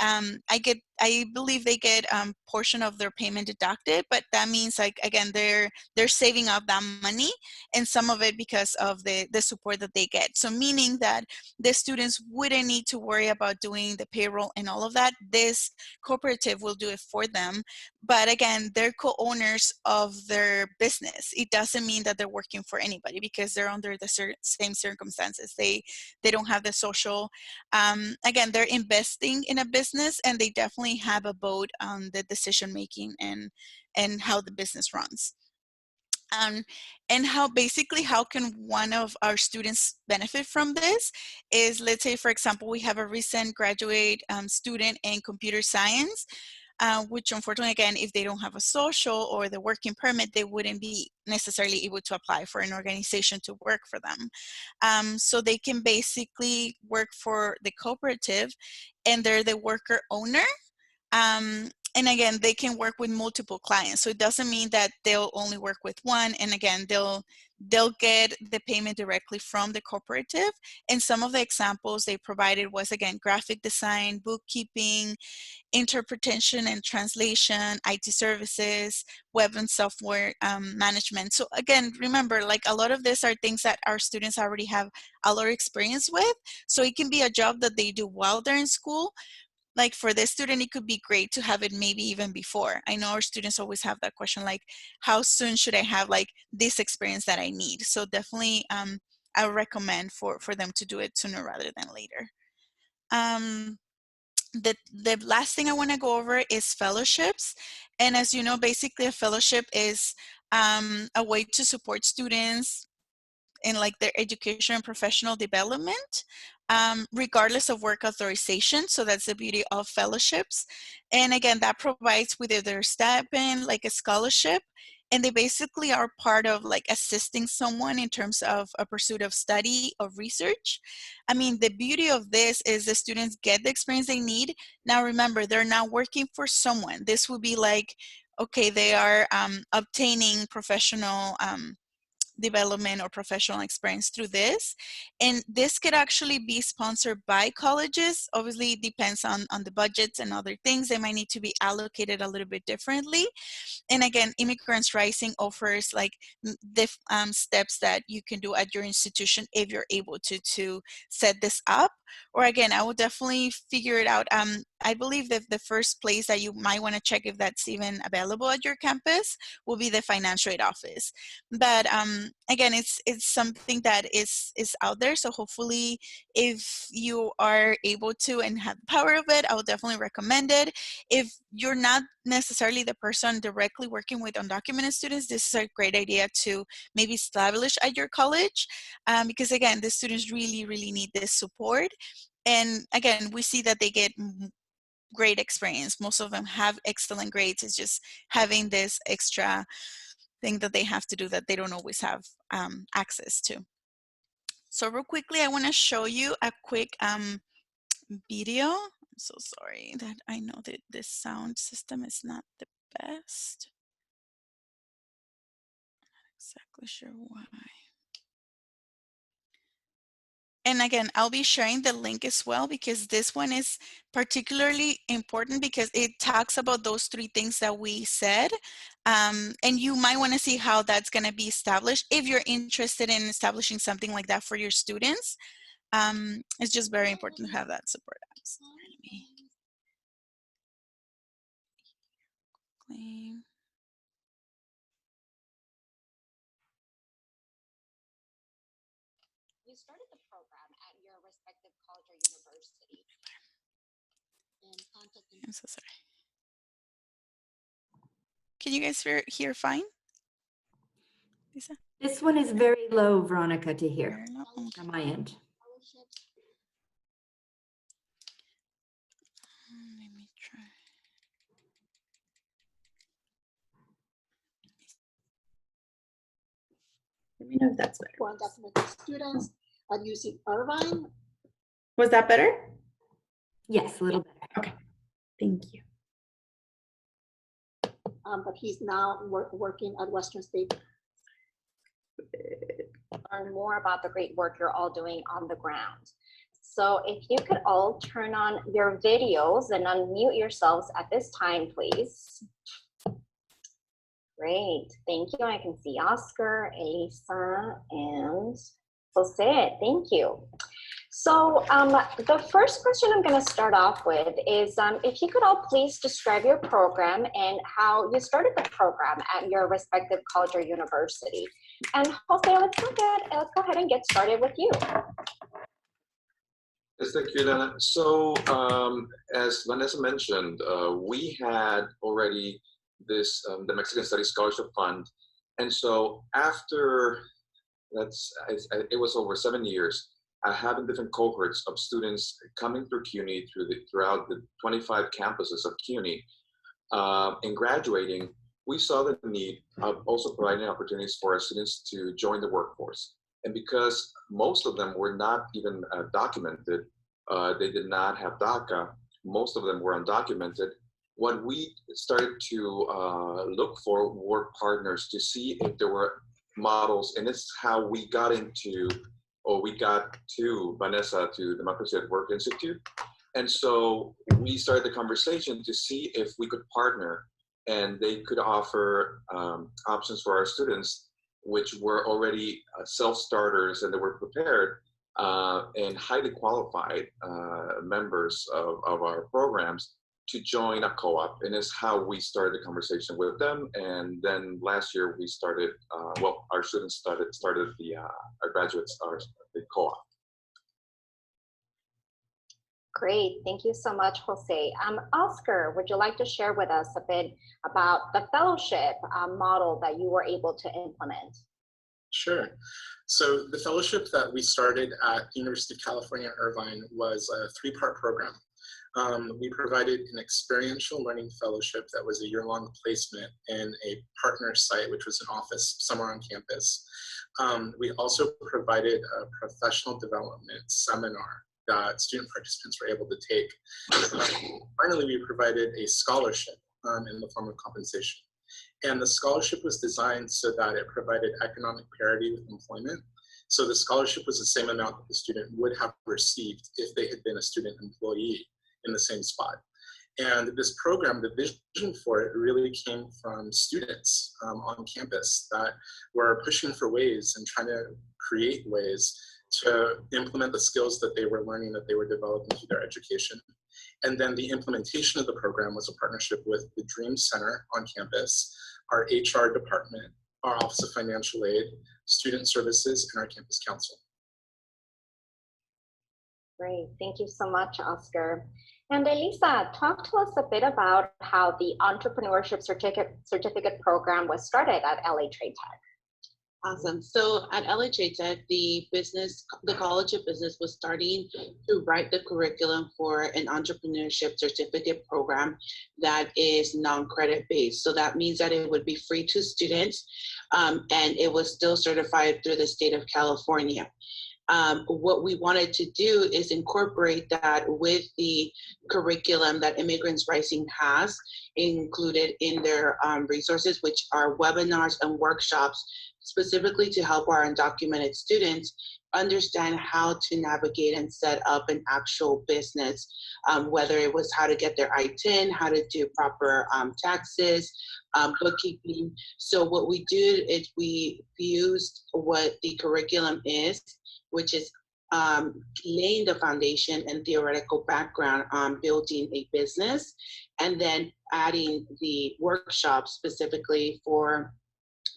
I believe they get portion of their payment deducted, but that means, like, again, they're saving up that money, and some of it because of the support that they get. So meaning that the students wouldn't need to worry about doing the payroll and all of that. This cooperative will do it for them, but again, they're co-owners of their business. It doesn't mean that they're working for anybody, because they're under the same circumstances. They don't have the social, again, they're investing in a business, and they definitely have a vote on the decision making and how the business runs. And how can one of our students benefit from this is, let's say, for example, we have a recent graduate student in computer science, which unfortunately, again, if they don't have a social or the working permit, they wouldn't be necessarily able to apply for an organization to work for them. So they can basically work for the cooperative, and they're the worker owner. And again, they can work with multiple clients. So it doesn't mean that they'll only work with one. And again, they'll get the payment directly from the cooperative. And some of the examples they provided was, again, graphic design, bookkeeping, interpretation and translation, IT services, web and software management. So again, remember, like, a lot of these are things that our students already have a lot of experience with. So it can be a job that they do while they're in school. Like, for this student, it could be great to have it maybe even before. I know our students always have that question, like, how soon should I have like this experience that I need? So definitely I would recommend for them to do it sooner rather than later. The last thing I want to go over is fellowships. And as you know, basically a fellowship is a way to support students in like their education and professional development, regardless of work authorization. So that's the beauty of fellowships. And again, that provides with either a stipend, like a scholarship, and they basically are part of like assisting someone in terms of a pursuit of study, of research. I mean, the beauty of this is the students get the experience they need. Now remember, they're not working for someone. This would be like, okay, they are obtaining professional development or professional experience through this. And this could actually be sponsored by colleges. Obviously, it depends on the budgets and other things. They might need to be allocated a little bit differently. And again, Immigrants Rising offers like steps that you can do at your institution if you're able to set this up. Or again, I will definitely figure it out. I believe that the first place that you might want to check if that's even available at your campus will be the financial aid office. But again, it's something that is out there. So hopefully, if you are able to and have the power of it, I would definitely recommend it. If you're not necessarily the person directly working with undocumented students, this is a great idea to maybe establish at your college, because again, the students really, really need this support. And again, we see that they get great experience. Most of them have excellent grades. It's just having this extra thing that they have to do that they don't always have access to. So real quickly, I want to show you a quick video. I'm so sorry that I know that this sound system is not the best. I'm not exactly sure why. And again, I'll be sharing the link as well, because this one is particularly important because it talks about those three things that we said. And you might want to see how that's going to be established if you're interested in establishing something like that for your students. It's just very important to have that support. Let me claim. You started the program at your respective college or university. I'm so sorry. Can you guys hear fine? Lisa? This one is very low, Veronica, to hear No? on my end. Let me try. Let me know if that's better. For undocumented students at UC Irvine. Was that better? Yes, a little better. Okay, thank you. But he's now working at Western State. Learn more about the great work you're all doing on the ground. So if you could all turn on your videos and unmute yourselves at this time, please. Great, thank you. I can see Oscar, Elisa, and Jose. Thank you. So the first question I'm going to start off with is if you could all please describe your program and how you started the program at your respective college or university. And Jose, let's go ahead and get started with you. Yes, thank you, Lana. So as Vanessa mentioned, we had already this the Mexican Studies Scholarship Fund, and so after it was over 7 years. Having different cohorts of students coming through CUNY throughout the 25 campuses of CUNY and graduating, we saw the need of also providing opportunities for our students to join the workforce. And because most of them were not even documented, they did not have DACA, most of them were undocumented, what we started to look for were partners to see if there were models, and this is how we got to Vanessa, to Democracy at Work Institute. And so we started the conversation to see if we could partner and they could offer options for our students, which were already self-starters and they were prepared and highly qualified members of our programs to join a co-op. And it's how we started the conversation with them. And then last year we started, our students started our graduates, the co-op. Great, thank you so much, Jose. Oscar, would you like to share with us a bit about the fellowship model that you were able to implement? Sure. So the fellowship that we started at the University of California, Irvine was a 3-part program. We provided an experiential learning fellowship that was a year-long placement in a partner site, which was an office somewhere on campus. We also provided a professional development seminar that student participants were able to take. Finally, we provided a scholarship in the form of compensation. And the scholarship was designed so that it provided economic parity with employment. So the scholarship was the same amount that the student would have received if they had been a student employee in the same spot. And this program, the vision for it really came from students on campus that were pushing for ways and trying to create ways to implement the skills that they were learning, that they were developing through their education. And then the implementation of the program was a partnership with the Dream Center on campus, our HR department, our Office of Financial Aid, Student Services, and our campus council. Great, thank you so much, Oscar. And Elisa, talk to us a bit about how the entrepreneurship certificate program was started at LA Trade Tech. Awesome. So at LA Trade Tech, the College of Business was starting to write the curriculum for an entrepreneurship certificate program that is non-credit based. So that means that it would be free to students and it was still certified through the state of California. What we wanted to do is incorporate that with the curriculum that Immigrants Rising has included in their resources, which are webinars and workshops specifically to help our undocumented students understand how to navigate and set up an actual business, whether it was how to get their ITIN, how to do proper taxes, bookkeeping. So what we did is we used what the curriculum is, which is laying the foundation and theoretical background on building a business, and then adding the workshops specifically for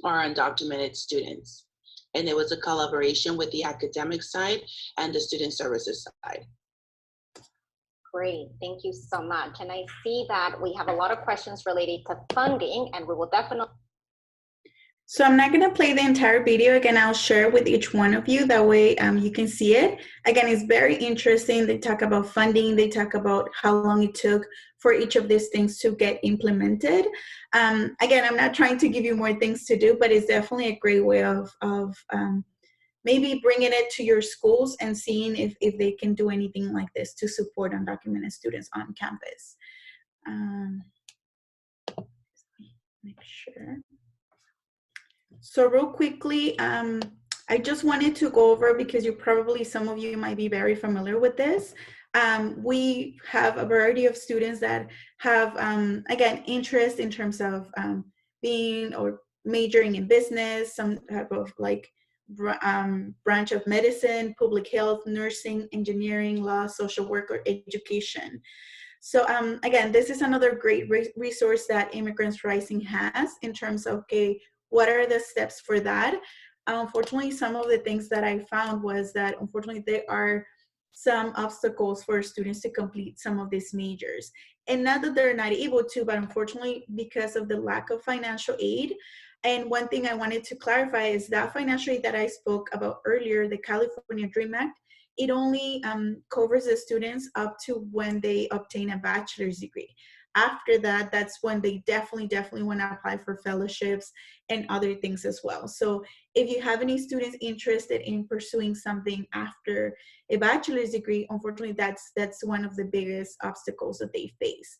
our undocumented students. And it was a collaboration with the academic side and the student services side. Great, thank you so much. And I see that we have a lot of questions related to funding, and we will definitely. So I'm not going to play the entire video. Again, I'll share with each one of you. That way you can see it. Again, it's very interesting. They talk about funding. They talk about how long it took for each of these things to get implemented. Again, I'm not trying to give you more things to do, but it's definitely a great way of maybe bringing it to your schools and seeing if they can do anything like this to support undocumented students on campus. Make sure. So real quickly, I just wanted to go over, because some of you might be very familiar with this. We have a variety of students that have, again, interest in terms of being or majoring in business, some type of like branch of medicine, public health, nursing, engineering, law, social work, or education. So again, this is another great resource that Immigrants Rising has in terms of, okay, what are the steps for that? Unfortunately, some of the things that I found was that unfortunately there are some obstacles for students to complete some of these majors. And not that they're not able to, but unfortunately because of the lack of financial aid. And one thing I wanted to clarify is that financial aid that I spoke about earlier, the California Dream Act, it only covers the students up to when they obtain a bachelor's degree. After that, that's when they definitely want to apply for fellowships and other things as well. So if you have any students interested in pursuing something after a bachelor's degree, unfortunately, that's one of the biggest obstacles that they face.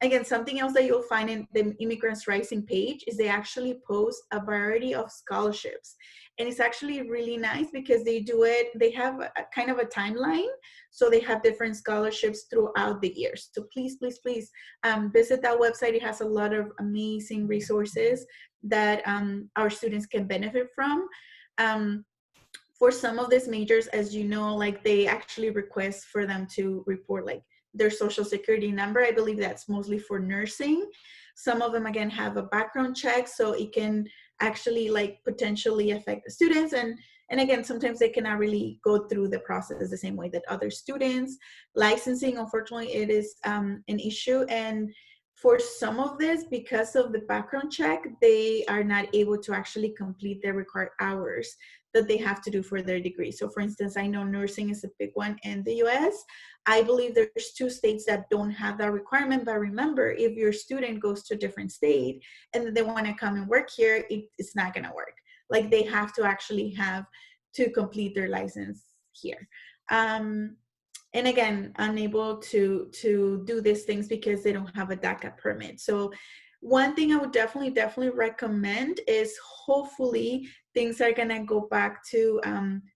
Again, something else that you'll find in the Immigrants Rising page is they actually post a variety of scholarships. And it's actually really nice because they have a kind of a timeline. So they have different scholarships throughout the year. So please visit that website. It has a lot of amazing resources that our students can benefit from. For some of these majors, as you know, like they actually request for them to report like their social security number. I believe that's mostly for nursing. Some of them, again, have a background check, so it can actually like potentially affect the students. And again, sometimes they cannot really go through the process the same way that other students. Licensing, unfortunately, it is an issue. And for some of this, because of the background check, they are not able to actually complete their required hours that they have to do for their degree. So for instance, I know nursing is a big one in the US. I believe there's 2 states that don't have that requirement, but remember, if your student goes to a different state and then they wanna come and work here, it's not gonna work. Like they have to actually have to complete their license here. And again, unable to do these things because they don't have a DACA permit. So one thing I would definitely recommend is hopefully things are gonna go back to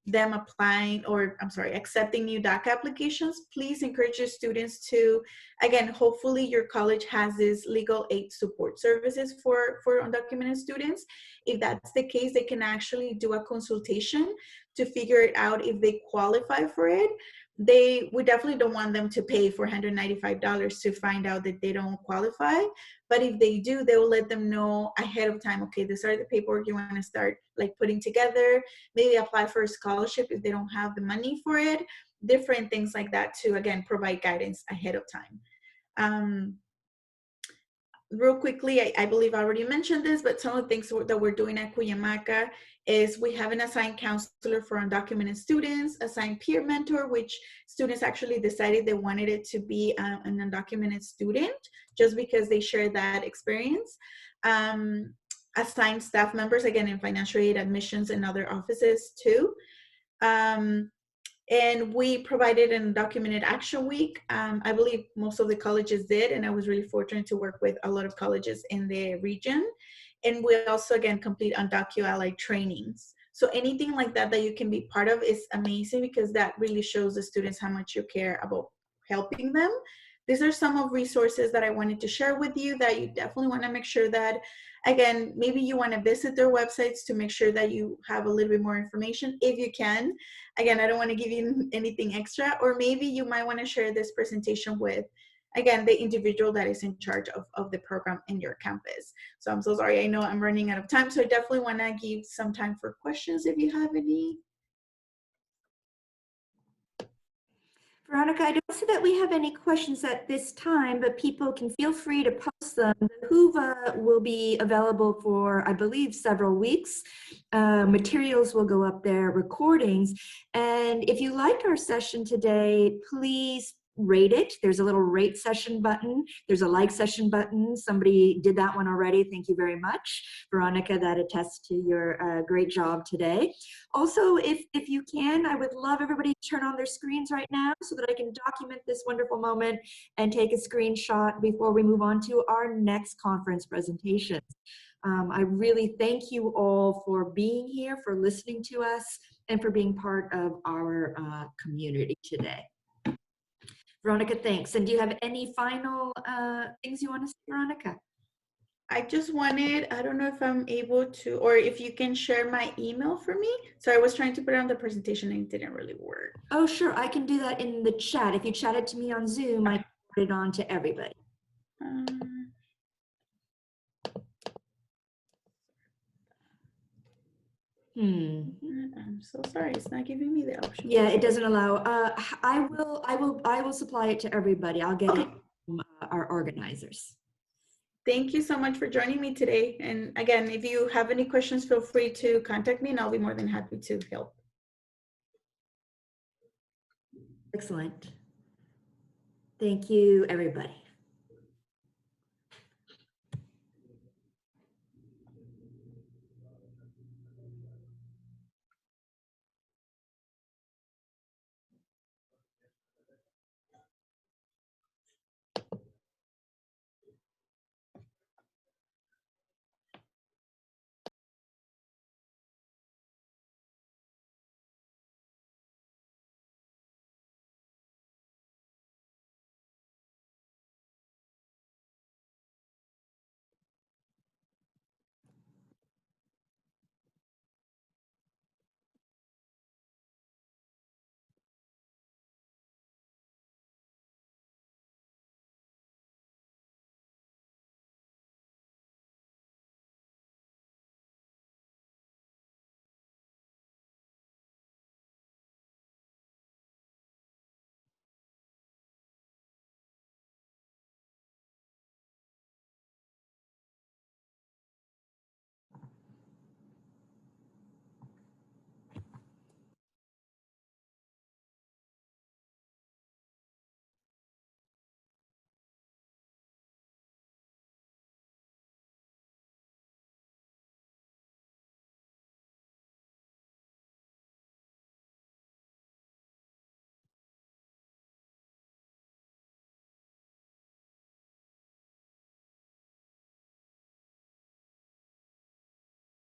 them applying, or I'm sorry, accepting new DACA applications. Please encourage your students to, again, hopefully your college has this legal aid support services for undocumented students. If that's the case, they can actually do a consultation to figure it out if they qualify for it. We definitely don't want them to pay $495 to find out that they don't qualify. But if they do, they will let them know ahead of time, okay, these are the paperwork you want to start like putting together, maybe apply for a scholarship if they don't have the money for it, different things like that to, again, provide guidance ahead of time. Real quickly, I believe I already mentioned this, but some of the things that we're doing at Cuyamaca is we have an assigned counselor for undocumented students, assigned peer mentor, which students actually decided they wanted it to be an undocumented student just because they shared that experience. Assigned staff members, again, in financial aid, admissions, and other offices too. And we provided an Undocumented Action Week. I believe most of the colleges did, and I was really fortunate to work with a lot of colleges in the region. And we also, again, complete Undocu-Ally trainings. So anything like that that you can be part of is amazing because that really shows the students how much you care about helping them. These are some of resources that I wanted to share with you that you definitely want to make sure that, again, maybe you want to visit their websites to make sure that you have a little bit more information if you can. Again, I don't want to give you anything extra, or maybe you might want to share this presentation with, again, the individual that is in charge of the program in your campus. So I'm so sorry, I know I'm running out of time, so I definitely want to give some time for questions if you have any. Veronica, I don't see that we have any questions at this time, but people can feel free to post them. The Whova will be available for, I believe, several weeks. Materials will go up there, recordings. And if you liked our session today, please rate it. There's a little rate session button. There's a like session button. Somebody did that one already. Thank you very much, Veronica. That attests to your great job today. Also, if you can, I would love everybody to turn on their screens right now so that I can document this wonderful moment and take a screenshot before we move on to our next conference presentation. I really thank you all for being here, for listening to us, and for being part of our community today. Veronica, thanks. And do you have any final things you want to say, Veronica? I just wanted, I don't know if I'm able to, or if you can share my email for me. So I was trying to put it on the presentation and it didn't really work. Oh, sure. I can do that in the chat. If you chatted to me on Zoom, I can put it on to everybody. I'm so sorry. It's not giving me the option. Yeah, it doesn't allow. I will supply it to everybody. I'll get it from our organizers. Thank you so much for joining me today. And again, if you have any questions, feel free to contact me and I'll be more than happy to help. Excellent. Thank you, everybody.